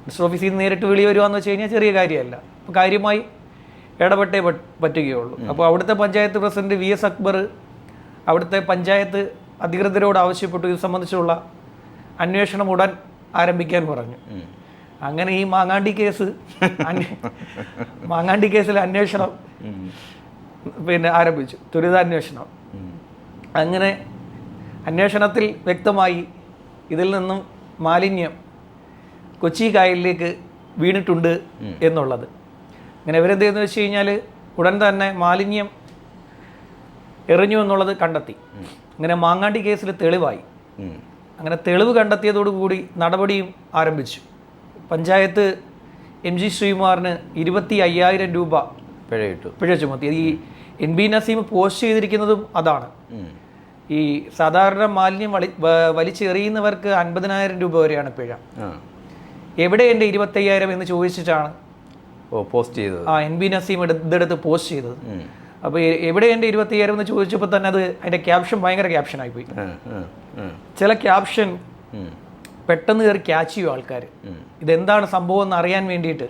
Minister ഓഫീസിൽ നിന്ന് നേരിട്ട് വിളി വരുവാന്ന് വെച്ച് കഴിഞ്ഞാൽ ചെറിയ കാര്യമല്ല. അപ്പോൾ കാര്യമായി ഇടപെട്ടേ പറ്റുകയുള്ളൂ. അപ്പോൾ അവിടുത്തെ പഞ്ചായത്ത് പ്രസിഡന്റ് VS അക്ബർ അവിടുത്തെ പഞ്ചായത്ത് അധികൃതരോട് ആവശ്യപ്പെട്ടു ഇത് സംബന്ധിച്ചുള്ള അന്വേഷണം ഉടൻ ആരംഭിക്കാൻ പറഞ്ഞു. അങ്ങനെ ഈ മാങ്ങാണ്ടി കേസിൽ അന്വേഷണം ആരംഭിച്ചു, ത്വരിതാന്വേഷണം. അങ്ങനെ അന്വേഷണത്തിൽ വ്യക്തമായി ഇതിൽ നിന്നും മാലിന്യം കൊച്ചി കായലിലേക്ക് വീണിട്ടുണ്ട് എന്നുള്ളത്. അങ്ങനെ ഇവരെന്തെന്ന് വെച്ച് കഴിഞ്ഞാൽ ഉടൻ തന്നെ മാലിന്യം എറിഞ്ഞു എന്നുള്ളത് കണ്ടെത്തി. അങ്ങനെ മാങ്ങാണ്ടി കേസിൽ തെളിവായി. അങ്ങനെ തെളിവ് കണ്ടെത്തിയതോടുകൂടി നടപടിയും ആരംഭിച്ചു. പഞ്ചായത്ത് MG ശ്രീകുമാറിന് 25,000 രൂപ പിഴ ചുമത്തി. ഈ NB നസീം പോസ്റ്റ് ചെയ്തിരിക്കുന്നതും അതാണ്. ഈ സാധാരണ മാലിന്യം വലിച്ചെറിയുന്നവർക്ക് 50,000 രൂപ വരെയാണ് പിഴ. എവിടെ എൻ്റെ 25,000 എന്ന് ചോദിച്ചിട്ടാണ് പോസ്റ്റ് ചെയ്തത്. NB നസീം ഇതെടുത്ത് പോസ്റ്റ് ചെയ്തത്. അപ്പോൾ എവിടെ എൻ്റെ 25,000 എന്ന് ചോദിച്ചപ്പോൾ തന്നെ അത് അതിൻ്റെ ക്യാപ്ഷൻ ഭയങ്കര ക്യാപ്ഷനായി പോയി. ചില ക്യാപ്ഷൻ പെട്ടെന്ന് കയറി ക്യാച്ച് ചെയ്യും ആൾക്കാർ. ഇതെന്താണ് സംഭവം എന്ന് അറിയാൻ വേണ്ടിയിട്ട്.